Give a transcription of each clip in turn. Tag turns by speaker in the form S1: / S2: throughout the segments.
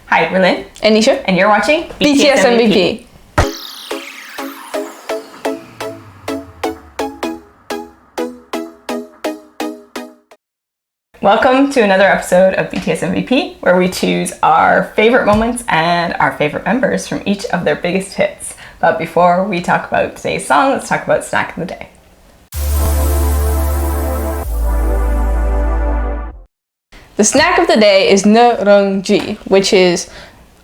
S1: Hi, we're Lynn
S2: and Nisha,
S1: and you're watching
S2: BTS MVP.
S1: Welcome to another episode of BTS MVP, where we choose our favorite moments and our favorite members from each of their biggest hits. But before we talk about today's song, let's talk about Snack of the Day.
S2: The snack of the day is nureongji, which is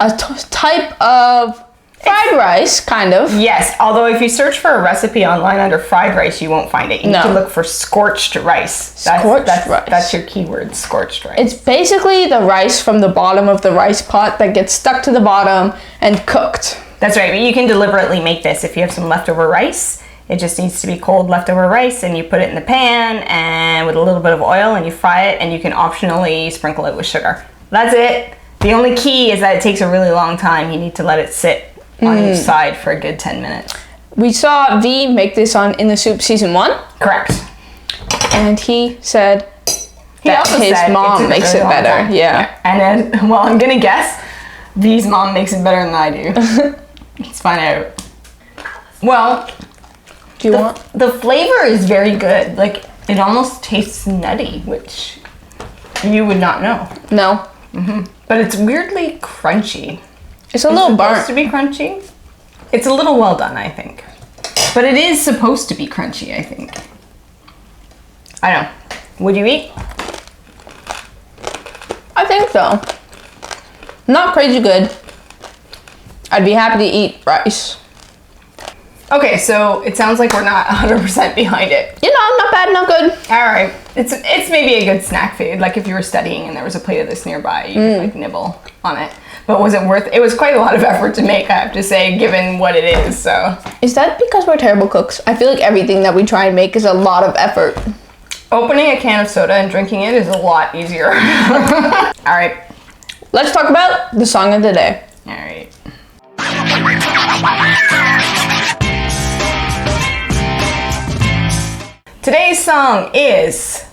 S2: a type of fried rice, kind of.
S1: Yes, although if you search for a recipe online under fried rice, you won't find it. You need to look for scorched rice.
S2: Rice.
S1: That's your keyword, scorched rice.
S2: It's basically the rice from the bottom of the rice pot that gets stuck to the bottom and cooked.
S1: That's right, but you can deliberately make this if you have some leftover rice. It just needs to be cold leftover rice, and you put it in the pan and with a little bit of oil, and you fry it, and you can optionally sprinkle it with sugar. That's it. The only key is that it takes a really long time. You need to let it sit on each side for a good 10 minutes.
S2: We saw V make this on In the Soup season 1.
S1: Correct.
S2: And he said that his mom makes it better. Yeah.
S1: And then, well, I'm gonna guess V's mom makes it better than I do. Let's find out. Well, the flavor is very good. Like, it almost tastes nutty, which you would not know.
S2: No.
S1: But it's weirdly crunchy.
S2: It's a little burnt.
S1: It's supposed to be crunchy. It's a little well done, I think. But it is supposed to be crunchy, I think. I don't know. Would you eat?
S2: I think so. Not crazy good. I'd be happy to eat rice.
S1: Okay, so it sounds like we're not 100% behind it.
S2: You know, not bad, not good.
S1: All right. It's maybe a good snack food. Like if you were studying and there was a plate of this nearby, you could like nibble on it. But was it worth it? It was quite a lot of effort to make, I have to say, given what it is, so. Is
S2: that because we're terrible cooks? I feel like everything that we try and make is a lot of effort.
S1: Opening a can of soda and drinking it is a lot easier. All right.
S2: Let's talk about the song of the day.
S1: All right. Today's song is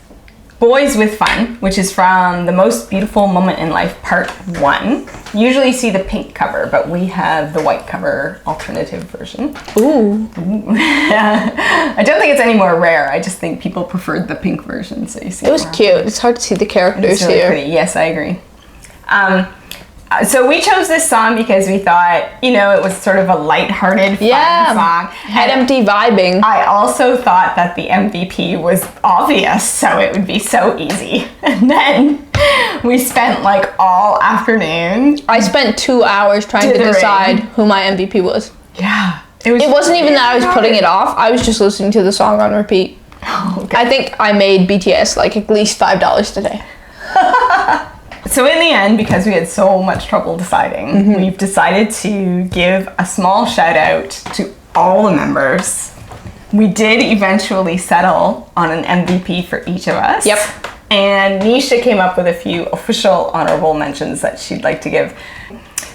S1: Boyz With Fun, which is from The Most Beautiful Moment in Life Part 1. Usually you see the pink cover, but we have the white cover alternative version.
S2: Ooh.
S1: I don't think it's any more rare. I just think people preferred the pink version, so you see.
S2: It was cute. It's hard to see the characters
S1: really
S2: here.
S1: Pretty. Yes, I agree. So we chose this song because we thought, you know, it was sort of a light-hearted, fun song.
S2: Head empty vibing.
S1: I also thought that the MVP was obvious, so it would be so easy. And then we spent like all afternoon.
S2: I spent 2 hours trying to decide who my MVP was.
S1: Yeah.
S2: It wasn't even that I was putting it off. I was just listening to the song on repeat.
S1: Oh, okay.
S2: I think I made BTS like at least $5 today.
S1: So in the end, because we had so much trouble deciding, we've decided to give a small shout out to all the members. We did eventually settle on an MVP for each of us.
S2: Yep.
S1: And Nisha came up with a few official honorable mentions that she'd like to give.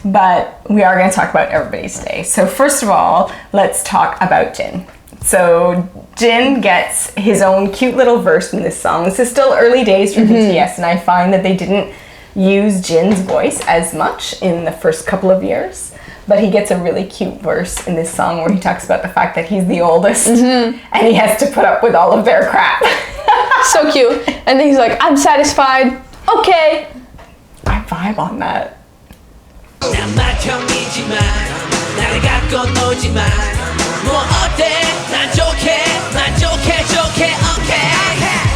S1: But we are going to talk about everybody's day. So first of all, let's talk about Jin. So Jin gets his own cute little verse in this song. This is still early days for BTS, and I find that they didn't use Jin's voice as much in the first couple of years, but he gets a really cute verse in this song where he talks about the fact that he's the oldest and he has to put up with all of their crap.
S2: So cute. And then he's like, I'm satisfied. Okay.
S1: I vibe on that.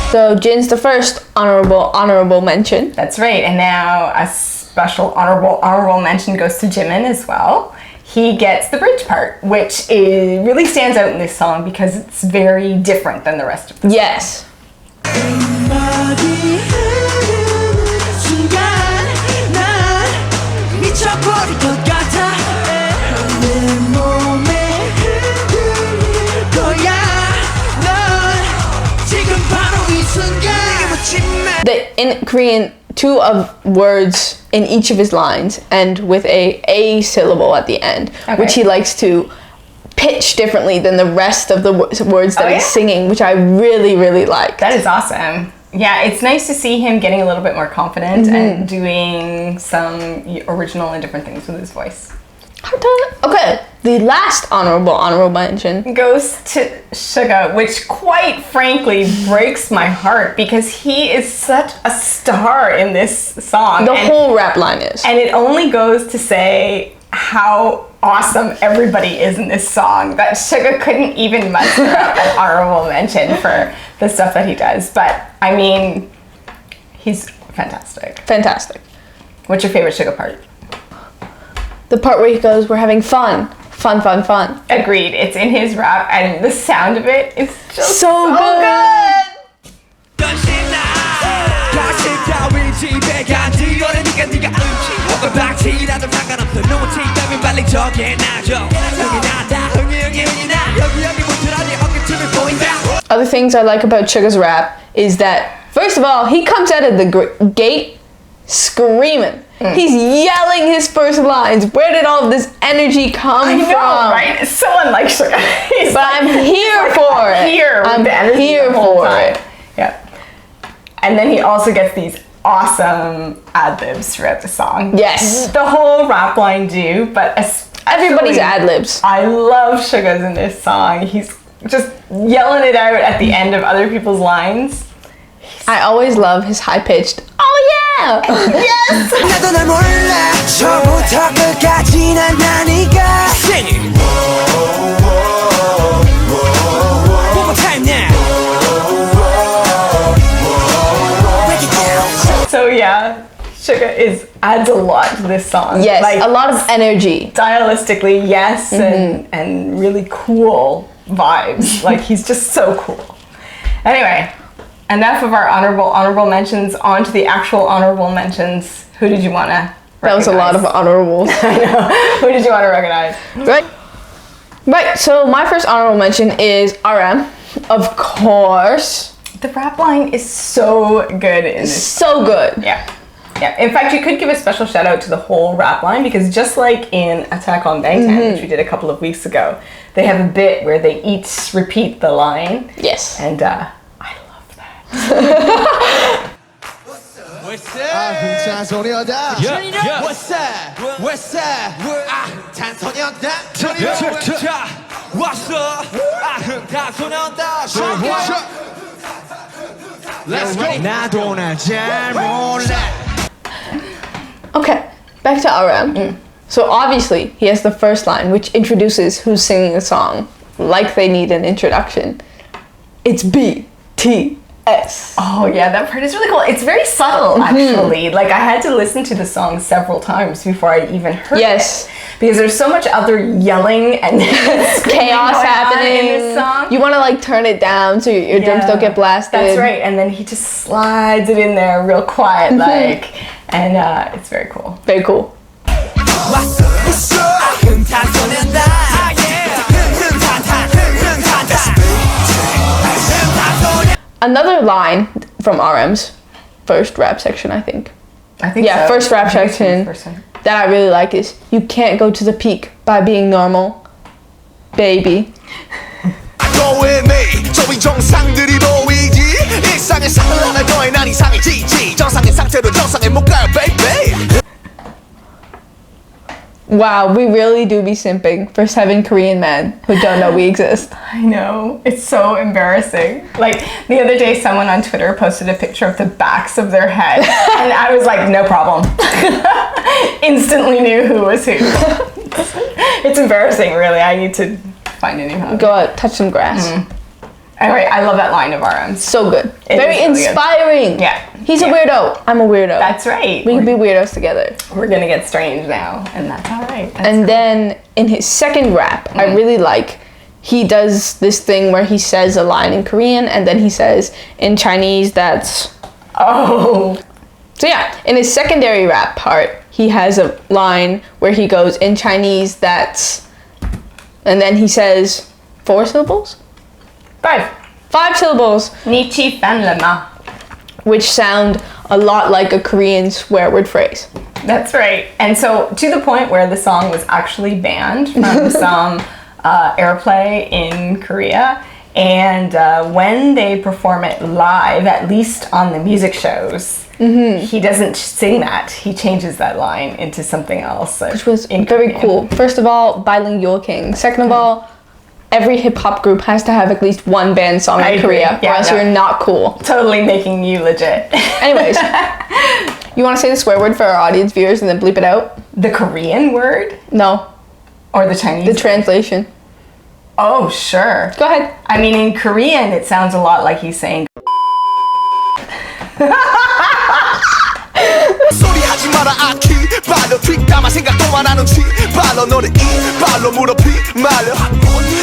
S2: So Jin's the first honorable mention.
S1: That's right. And now a special honorable mention goes to Jimin as well. He gets the bridge part, which really stands out in this song because it's very different than the rest of the song.
S2: Yes. In Korean, 2 of words in each of his lines end with a syllable at the end, which he likes to pitch differently than the rest of the words that he's singing, which I really, really like.
S1: That is awesome. Yeah, it's nice to see him getting a little bit more confident and doing some original and different things with his voice.
S2: Okay, the last honorable mention
S1: Goes to Suga, which quite frankly breaks my heart because he is such a star in this song.
S2: The whole rap line is.
S1: And it only goes to say how awesome everybody is in this song that Suga couldn't even muster up an honorable mention for the stuff that he does. But I mean, he's fantastic.
S2: Fantastic.
S1: What's your favorite Suga part?
S2: The part where he goes, we're having fun. Fun, fun, fun.
S1: Agreed. It's in his rap and the sound of it is just
S2: So good. Other things I like about Suga's rap is that, first of all, he comes out of the gate screaming. He's yelling his first lines. Where did all of this energy come
S1: I know,
S2: from?
S1: right? It's so unlike Suga.
S2: But I'm here for it. I'm here for it.
S1: Yeah. And then he also gets these awesome ad-libs throughout the song.
S2: Yes.
S1: The whole rap line do, but
S2: Everybody's ad-libs.
S1: I love Suga's in this song. He's just yelling it out at the end of other people's lines.
S2: I always love his high-pitched, oh yeah!
S1: Yes!
S3: 나도 날 몰라 처음부터 끝까지 난 나니까 Sing it One more time now Break it down
S1: So yeah, Suga adds a lot to this song.
S2: Yes,
S1: like,
S2: a lot of energy.
S1: stylistically, yes, and really cool vibes. Like, he's just so cool. Anyway, enough of our honorable mentions. On to the actual honorable mentions. Who did you want to recognize?
S2: That was a lot of honorables.
S1: I know. Who did you want to recognize?
S2: Right, so my first honorable mention is RM, of course.
S1: The rap line is so good in this.
S2: So good.
S1: Yeah. Yeah. In fact, you could give a special shout out to the whole rap line because just like in Attack on Bangtan, which we did a couple of weeks ago, they have a bit where they each repeat the line.
S2: Yes.
S1: And I love that.
S2: Okay, back to RM. So obviously, he has the first line, which introduces who's singing the song, like they need an introduction. It's BTS.
S1: Oh yeah, that part is really cool. It's very subtle, actually. Like I had to listen to the song several times before I even heard it. Because there's so much other yelling and
S2: chaos happening
S1: in this song.
S2: You want to like turn it down so your drums don't get blasted.
S1: That's right. And then he just slides it in there real quiet, like, and it's very cool.
S2: Very cool. Another line from RM's first rap section, I think.
S1: I think
S2: yeah,
S1: so.
S2: first rap section that I really like is, you can't go to the peak by being normal, baby.
S3: Go with me 저위 정상들이 보이지 일상의 산란을 더해 난 이상해지지 정상의 상태로 정상에 못 가요 baby
S2: Wow, we really do be simping for 7 Korean men who don't know we exist.
S1: I know. It's so embarrassing. Like, the other day, someone on Twitter posted a picture of the backs of their head, and I was like, no problem. Instantly knew who was who. It's embarrassing, really. I need to find a new hobby.
S2: Go out, touch some grass.
S1: Anyway, I love that line of RM's.
S2: So good.
S1: It
S2: Very
S1: is really
S2: inspiring.
S1: good. Yeah.
S2: He's a weirdo. I'm a weirdo.
S1: That's right.
S2: We can be weirdos together.
S1: We're gonna get strange now, and that's all right. That's
S2: And then in his second rap, I really like, he does this thing where he says a line in Korean and then he says in Chinese that's...
S1: Oh.
S2: So yeah, in his secondary rap part, he has a line where he goes in Chinese that's... And then he says 4 syllables? 5 syllables.
S1: Ni chi fan le ma.
S2: Which sound a lot like a Korean swear word phrase.
S1: That's right. And so to the point where the song was actually banned from some airplay in Korea. And when they perform it live, at least on the music shows, he doesn't sing that. He changes that line into something else.
S2: Which was very cool. First of all, bilingual king. Second of all, every hip-hop group has to have at least one band song in Korea, or else you're not cool.
S1: Totally making you legit.
S2: Anyways, you want to say the swear word for our audience viewers and then bleep it out?
S1: The Korean word?
S2: No.
S1: Or the Chinese?
S2: The translation.
S1: Oh, sure.
S2: Go ahead.
S1: I mean, in Korean, it sounds a lot like he's saying
S3: 소리 하지 마라 아키 발로 뒷담화 생각도만 하는지 발로 너를 이 발로 무릎이 말려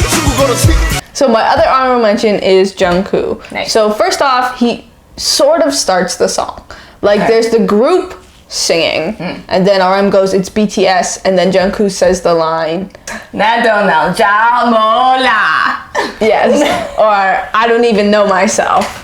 S3: 중국어로 치
S2: So my other honorable mention is Jungkook.
S1: Nice.
S2: So first off, he sort of starts the song. Like there's the group singing, and then RM goes, it's BTS, and then Jungkook says the line,
S1: 나도 날 잘 몰라.
S2: yes, or I don't even know myself.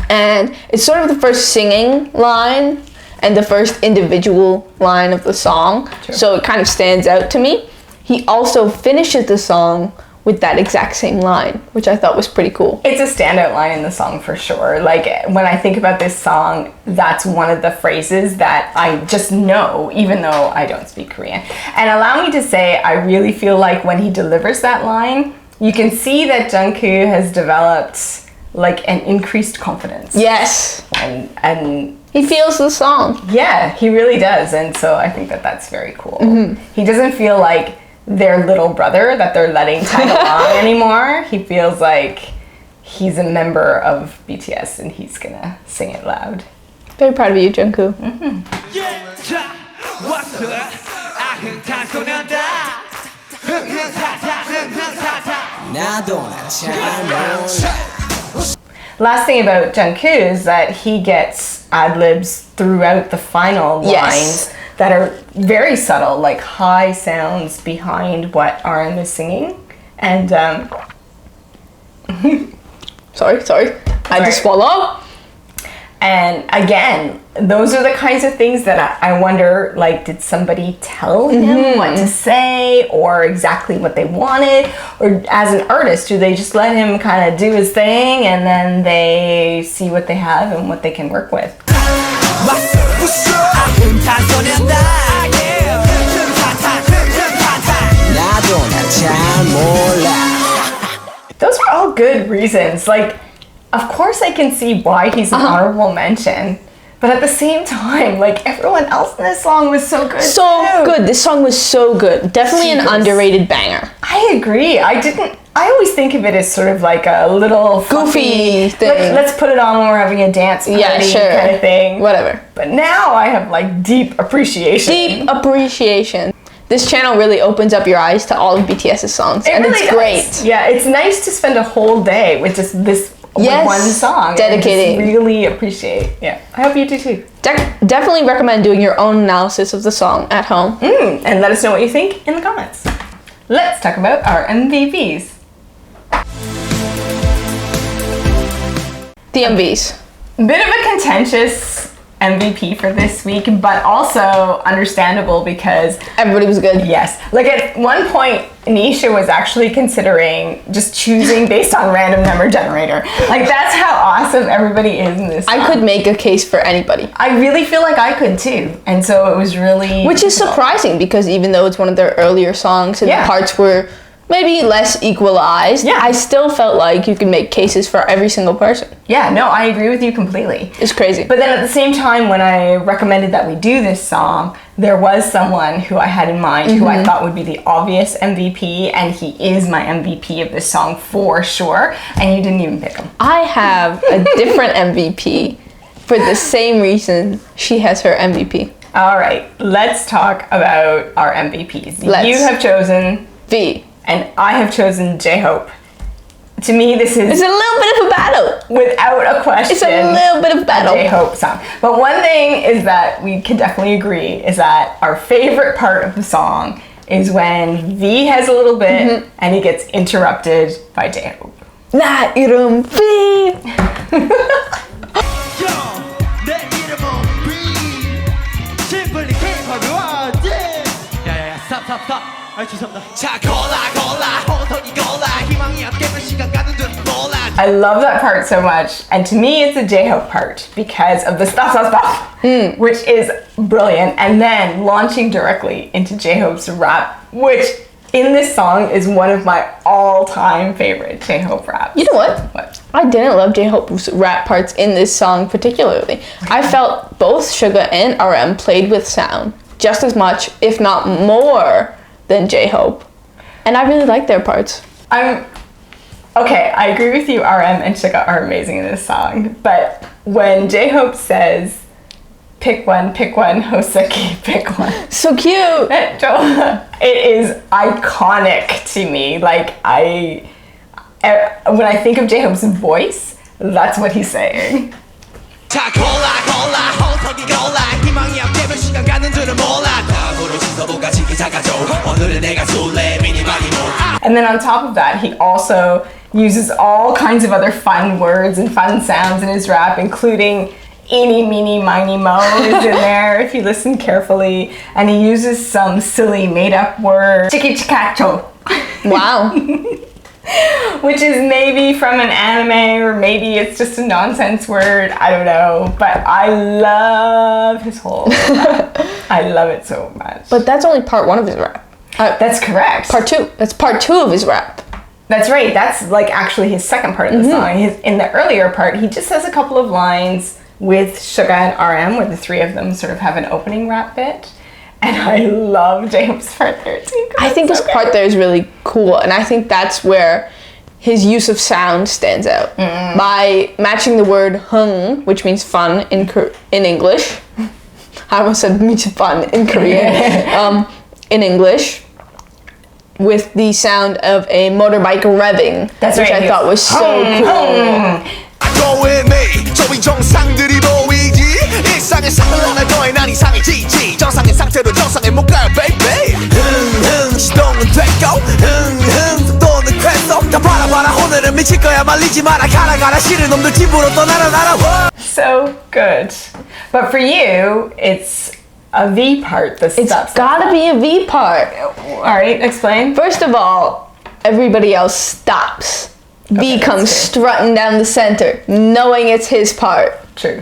S2: And it's sort of the first singing line and the first individual line of the song.
S1: True.
S2: So it kind of stands out to me. He also finishes the song with that exact same line, which I thought was pretty cool.
S1: It's a standout line in the song for sure. Like when I think about this song, that's one of the phrases that I just know, even though I don't speak Korean. And allow me to say, I really feel like when he delivers that line, you can see that Jungkook has developed like an increased confidence.
S2: Yes.
S1: And
S2: He feels the song.
S1: yeah, he really does. And so I think that that's very cool. He doesn't feel like their little brother that they're letting tag along anymore. He feels like he's a member of BTS and he's gonna sing it loud.
S2: Very proud of you, Jungkook.
S1: Last thing about Jungkook is that he gets ad-libs throughout the final
S2: Yes.
S1: lines that are very subtle, like high sounds behind what RM is singing. And
S2: Sorry. I had to swallow.
S1: and again, those are the kinds of things that I wonder, like, did somebody tell him what to say or exactly what they wanted? Or as an artist, do they just let him kind of do his thing and then they see what they have and what they can work with? Those are all good reasons. Like, of course I can see why he's an honorable mention. But at the same time, like, everyone else in this song was so good.
S2: So
S1: too.
S2: good. This song was so good. Definitely an
S1: Yes.
S2: underrated banger.
S1: I agree. I always think of it as sort of like a little
S2: Goofy
S1: fluffy,
S2: thing.
S1: Let's put it on when we're having a dance party
S2: Yeah, sure.
S1: kind of thing.
S2: Whatever.
S1: But now I have like deep appreciation.
S2: Deep appreciation. This channel really opens up your eyes to all of BTS's songs,
S1: It
S2: and
S1: really
S2: it's
S1: does.
S2: great.
S1: Yeah, it's nice to spend a whole day with just this
S2: Yes,
S1: one song.
S2: dedicating.
S1: And just really appreciate. Yeah, I hope you do too.
S2: Definitely recommend doing your own analysis of the song at home.
S1: And let us know what you think in the comments. Let's talk about our MVPs.
S2: The MVs.
S1: Bit of a contentious MVP for this week, but also understandable because
S2: Everybody was good.
S1: yes, like at one point, Nisha was actually considering just choosing based on random number generator. Like that's how awesome everybody is in this song.
S2: I could make a case for anybody.
S1: I really feel like I could too, and so it was really
S2: Which is surprising because even though it's one of their earlier songs and
S1: Yeah.
S2: the parts were maybe less equalized,
S1: Yeah.
S2: I still felt like you could make cases for every single person.
S1: Yeah, no, I agree with you completely.
S2: It's crazy.
S1: But then at the same time, when I recommended that we do this song, there was someone who I had in mind who I thought would be the obvious MVP, and he is my MVP of this song for sure, and you didn't even pick him.
S2: I have a different MVP for the same reason she has her MVP.
S1: All right, let's talk about our MVPs.
S2: Let's.
S1: You have chosen,
S2: V.
S1: and I have chosen J-Hope. To me, this
S2: It's
S1: is
S2: a little bit of a battle.
S1: without a question.
S2: It's a little bit of battle.
S1: J-Hope song. But one thing is that we can definitely agree is that our favorite part of the song is when V has a little bit and he gets interrupted by J-Hope.
S2: 나 이름 V.
S3: 내 이름은 B Simply K-pop 와지 야야야 stop 아 죄송합니다 자 골라 호돈이 골라 희망이 함께 몇 시간 가는 줄
S1: I love that part so much. And to me, it's a J-Hope part because of the stuff, which is brilliant. And then launching directly into J-Hope's rap, which in this song is one of my all-time favorite J-Hope raps.
S2: You know what?
S1: What?
S2: I didn't love J-Hope's rap parts in this song particularly. I felt both Suga and RM played with sound just as much, if not more, than J-Hope. And I really like their parts.
S1: Okay, I agree with you, RM and Suga are amazing in this song, but when J-Hope says, pick one, Hoseki, pick one.
S2: So cute!
S1: It is iconic to me. Like, when I think of J-Hope's voice, that's what he's saying. And then on top of that, he also uses all kinds of other fun words and fun sounds in his rap, including eeny, meeny, miny, mo is in there if you listen carefully. And he uses some silly made-up word, chiki chikacho.
S2: Wow.
S1: Which is maybe from an anime, or maybe it's just a nonsense word. I don't know. But I love his whole rap. I love it so much.
S2: But that's only part one of his rap.
S1: That's correct.
S2: Part two. That's part two of his rap.
S1: That's right. That's like actually his second part of the song. In the earlier part, he just has a couple of lines with Suga and RM, where the three of them sort of have an opening rap bit. And I love J-Hope's part there too.
S2: I think his part there is really cool, and I think that's where his use of sound stands out. By matching the word hung, which means fun in English. I almost said means fun in Korean. In English, with the sound of a motorbike revving,
S1: That's
S2: which
S1: right.
S2: I thought was so cool.
S3: Go with me 저위 정상들이 보이지 일상의 상황을 더해 난 이상해지지 정상의 상태로 정상에 못 가요 baby 흥흥 시동은 됐고 흥흥 속도는 쾌속 다 바라봐라 오늘은 미칠 거야 말리지 마라 가라 가라 싫은 놈들 집으로 떠나라 나라
S1: So good. But for you, it's a V part.
S2: It's gotta be a V part.
S1: All right, explain.
S2: First of all, everybody else stops. V comes strutting down the center, knowing it's his part.
S1: True.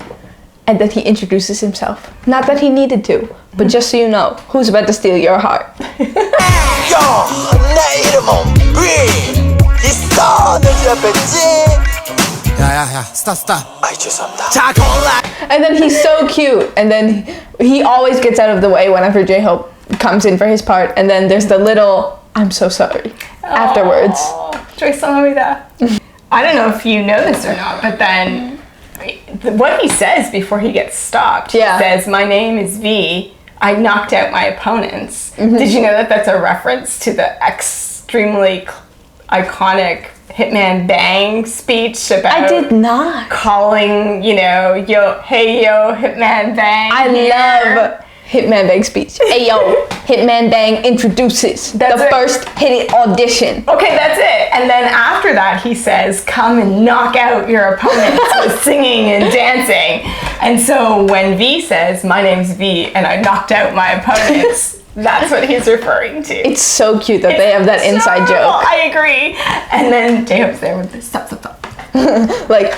S2: And then he introduces himself. Not that he needed to, but just so you know, who's about to steal your heart?
S3: Yo, 내 이름은 B 있어 내 옆에 찐 야야야 스탑 아이 죄송합니다 자 골라
S2: And then he's so cute. And then he always gets out of the way whenever J-Hope comes in for his part. And then there's the little, I'm so sorry, afterwards.
S1: I don't know if you know this or not, but then what he says before he gets stopped, he says, my name is V. I knocked out my opponents. Did you know that that's a reference to the extremely iconic Hitman Bang speech about
S2: I did not.
S1: calling, yo, hey, yo, Hitman Bang.
S2: I love Hitman Bang speech. Hey yo, Hitman Bang introduces the first Hit It audition.
S1: Okay, that's it. And then after that, he says, come and knock out your opponents with singing and dancing. And so when V says, my name's V and I knocked out my opponents, that's what he's referring to.
S2: It's so cute that they have that inside
S1: joke.
S2: joke.
S1: I agree. And then J-Hope's there with this stop.
S2: Like,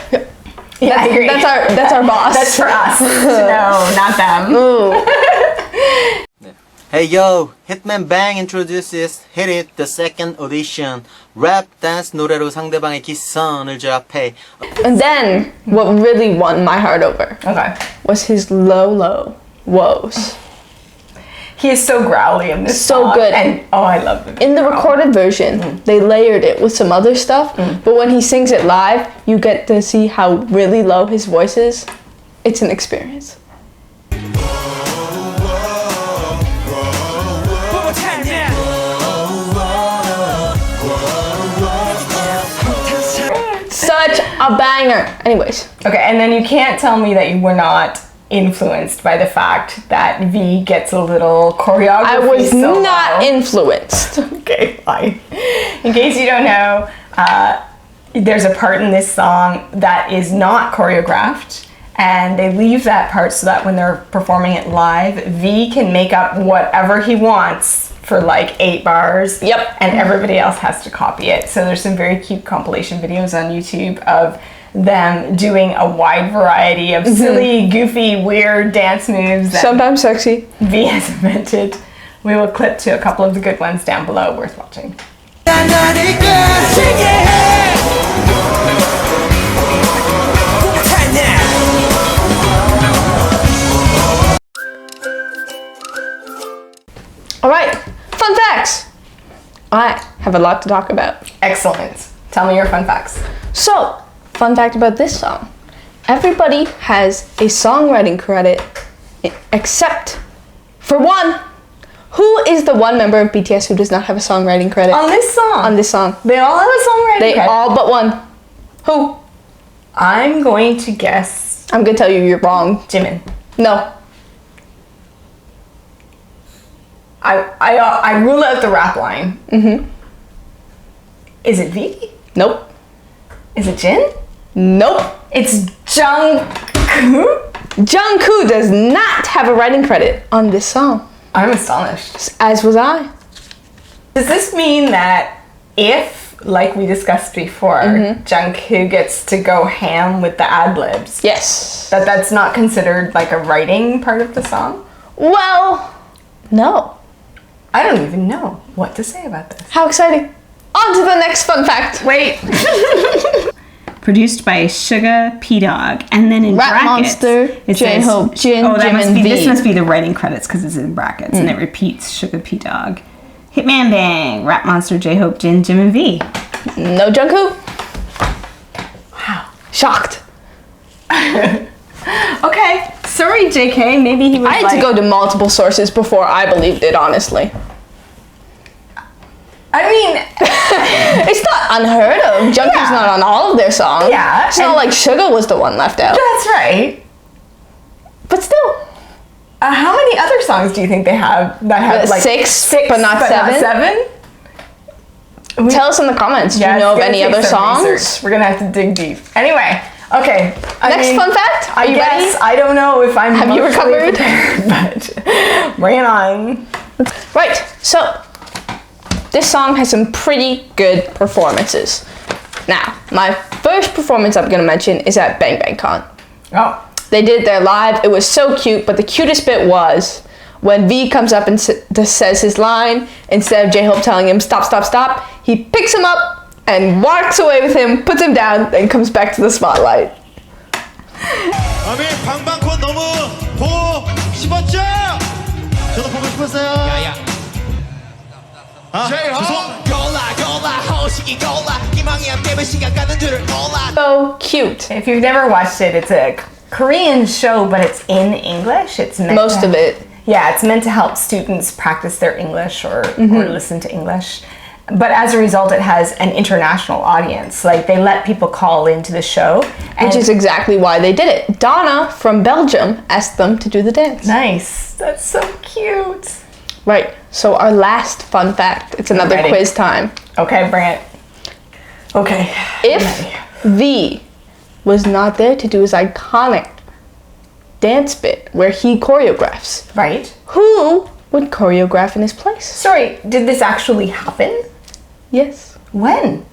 S1: yeah, I agree.
S2: That's our boss.
S1: That's for us to know, not them.
S2: Ooh.
S4: Hey yo, Hitman Bang introduces Hit It, the second audition. Rap, dance, 노래로 상대방의 기선을 제압해.
S2: And then, what really won my heart over was his low woes.
S1: He is so growly in this song.
S2: So good.
S1: And I love him.
S2: In the recorded version, they layered it with some other stuff, but when he sings it live, you get to see how really low his voice is. It's an experience. Such a banger. Anyways.
S1: Okay, and then you can't tell me that you were not influenced by the fact that V gets a little choreography.
S2: I was
S1: solo.
S2: not influenced.
S1: Okay, fine. In case you don't know, there's a part in this song that is not choreographed, and they leave that part so that when they're performing it live, V can make up whatever he wants for like 8 bars.
S2: Yep.
S1: And everybody else has to copy it. So there's some very cute compilation videos on YouTube of them doing a wide variety of silly, goofy, weird dance moves that
S2: Sometimes sexy.
S1: V has invented. We will clip to a couple of the good ones down below, worth watching.
S2: All right, fun facts. I have a lot to talk about.
S1: Excellent. Tell me your fun facts.
S2: So, fun fact about this song. Everybody has a songwriting credit except for one. Who is the one member of BTS who does not have a songwriting credit?
S1: On this song.
S2: On this song.
S1: They all have a songwriting
S2: They
S1: credit.
S2: all but one. Who?
S1: I'm going to guess
S2: I'm gonna tell you you're wrong.
S1: Jimin.
S2: No.
S1: I rule out the rap line. Mm-hmm. Is it V?
S2: Nope.
S1: Is it Jin?
S2: Nope.
S1: It's Jungkook?
S2: Jungkook does not have a writing credit on this song.
S1: I'm astonished.
S2: As was I.
S1: Does this mean that if, like we discussed before, Jungkook gets to go ham with the ad-libs,
S2: Yes.
S1: that's not considered like a writing part of the song?
S2: Well, no.
S1: I don't even know what to say about this.
S2: How exciting. On to the next fun fact.
S1: Wait.
S5: Produced by Suga P Dog, and then in
S2: Rap
S5: brackets,
S2: Monster,
S5: it says-
S2: J-Hope, Jin,
S5: oh, that
S2: Jimin,
S5: must be
S2: V.
S5: this must be the writing credits because it's in brackets, and it repeats Suga P Dog, Hitman Bang, Rap Monster, J-Hope, Jin, Jimin, V.
S2: No Jungkook.
S1: Wow.
S2: Shocked.
S1: Okay. Sorry, JK. Maybe he was
S2: I had to go to multiple sources before I believed it, honestly.
S1: I mean,
S2: It's not unheard of. Jungkook's
S1: Yeah.
S2: not on all of their songs.
S1: Yeah,
S2: It's not
S1: and-
S2: like Suga was the one left out.
S1: that's right.
S2: But still.
S1: How many other songs do you think they have that have like
S2: Six, but not seven?
S1: seven?
S2: Tell us in the comments. Do
S1: Yeah,
S2: you know of
S1: it's gonna
S2: any
S1: take
S2: other
S1: some
S2: songs?
S1: research. We're gonna have to dig deep. Anyway, okay.
S2: Next fun fact? Are
S1: I
S2: you
S1: guess
S2: ready?
S1: I don't know if I'm.
S2: Have you
S1: emotionally
S2: recovered?
S1: prepared, but bring it on.
S2: Right, so this song has some pretty good performances. Now, my first performance I'm gonna mention is at Bang Bang Con.
S1: Oh,
S2: They did their live. It was so cute, but the cutest bit was when V comes up and says his line. Instead of J-Hope telling him stop, stop, stop, he picks him up and walks away with him, puts him down, then comes back to the spotlight.
S3: 아미 방방콘 너무 보고 싶었죠? 저도 보고 싶었어요. 야야. 아, 죄송. 골라 호식이 골라 희망이 안 되면 시간 가는 줄을 몰라.
S2: So cute.
S1: if you've never watched it, it's a Korean show, but it's in English. It's meant
S2: Most
S1: to,
S2: of it.
S1: Yeah, it's meant to help students practice their English or listen to English. But as a result, it has an international audience. Like, they let people call into the show. And
S2: Which is exactly why they did it. Donna from Belgium asked them to do the dance.
S1: nice. That's so cute.
S2: Right, so our last fun fact. It's another
S1: Ready.
S2: quiz time.
S1: Okay, bring it. Okay.
S2: If
S1: Ready.
S2: V was not there to do his iconic dance bit where he choreographs,
S1: Right.
S2: who would choreograph in his place?
S1: Sorry, did this actually happen?
S2: Yes,
S1: When?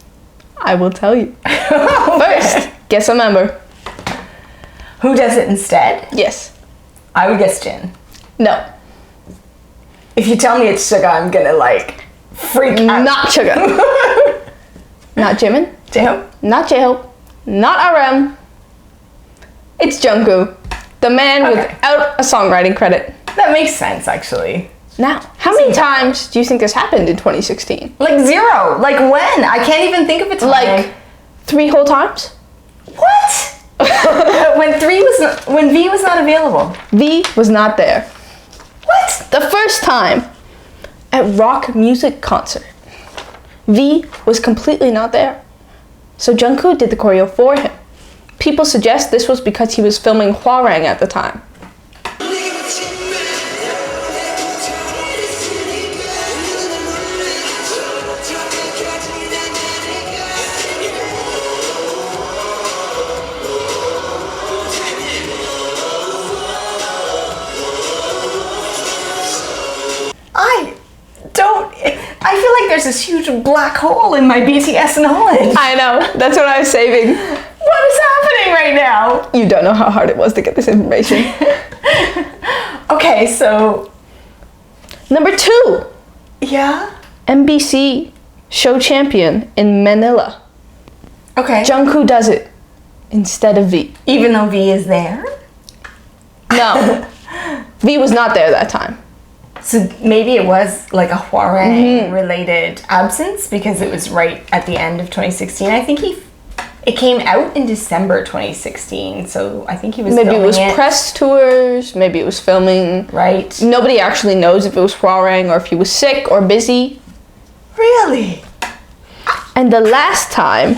S2: I will tell you. First, guess a member.
S1: Who does it instead?
S2: Yes.
S1: I would guess Jin.
S2: No.
S1: If you tell me it's Suga, I'm gonna like freak out.
S2: Not Suga. Not Jimin.
S1: J-Hope?
S2: Not J-Hope. Not RM. It's Jungkook. The man
S1: Okay.
S2: without a songwriting credit.
S1: That makes sense, actually.
S2: Now, how many times do you think this happened in 2016?
S1: Like 0. Like when? I can't even think of a time.
S2: Like 3 whole times?
S1: What? when V was not available.
S2: V was not there.
S1: What?
S2: The first time at Rock Music Concert, V was completely not there. So Jungkook did the choreo for him. People suggest this was because he was filming Hwarang at the time.
S1: I don't. I feel like there's this huge black hole in my BTS knowledge.
S2: I know. That's what I was saving.
S1: What is happening right now?
S2: You don't know how hard it was to get this information.
S1: Okay, so
S2: Number 2,
S1: yeah.
S2: NBC show champion in Manila.
S1: Okay.
S2: Jungkook does it instead of V.
S1: Even though V is there,
S2: No. V was not there that time.
S1: so maybe it was like a Huareng related absence because it was right at the end of 2016. I think it came out in December 2016, so I think he was
S2: Maybe it
S1: filming
S2: was press tours, maybe it was filming.
S1: right?
S2: Nobody actually knows if it was Huareng or if he was sick or busy.
S1: Really?
S2: And the last time,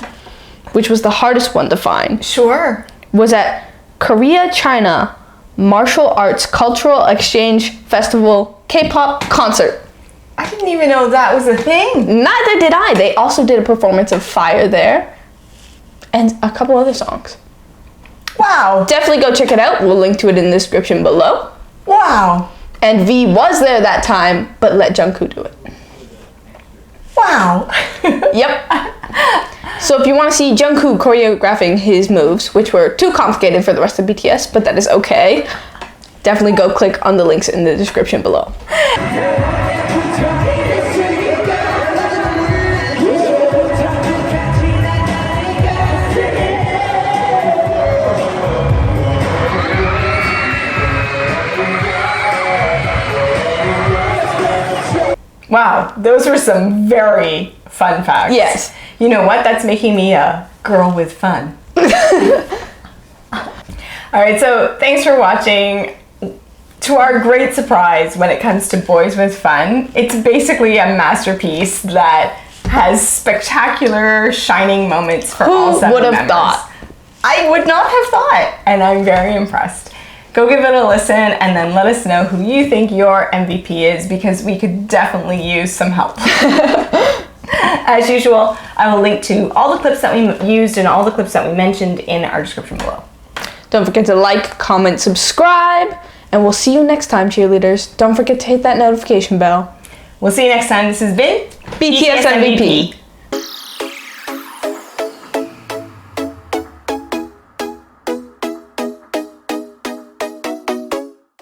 S2: which was the hardest one to find,
S1: Sure.
S2: was at Korea-China Martial Arts Cultural Exchange Festival K-pop concert.
S1: I didn't even know that was a thing.
S2: Neither did I. They also did a performance of Fire there and a couple other songs.
S1: Wow.
S2: Definitely go check it out. We'll link to it in the description below.
S1: Wow.
S2: And V was there that time, but let Jungkook do it.
S1: Wow.
S2: Yep. So if you want to see Jungkook choreographing his moves, which were too complicated for the rest of BTS, but that is okay, definitely go click on the links in the description below.
S1: Wow, those were some very fun facts.
S2: Yes.
S1: You know what? That's making me a girl with fun. All right, so thanks for watching. To our great surprise, when it comes to Boyz With Fun, it's basically a masterpiece that has spectacular, shining moments for all
S2: Who
S1: 7
S2: would have
S1: members.
S2: thought?
S1: I would not have thought, and I'm very impressed. Go give it a listen and then let us know who you think your MVP is, because we could definitely use some help. As usual, I will link to all the clips that we used and all the clips that we mentioned in our description below.
S2: Don't forget to like, comment, subscribe, and we'll see you next time, cheerleaders. Don't forget to hit that notification bell.
S1: We'll see you next time. This has been
S2: BTS MVP.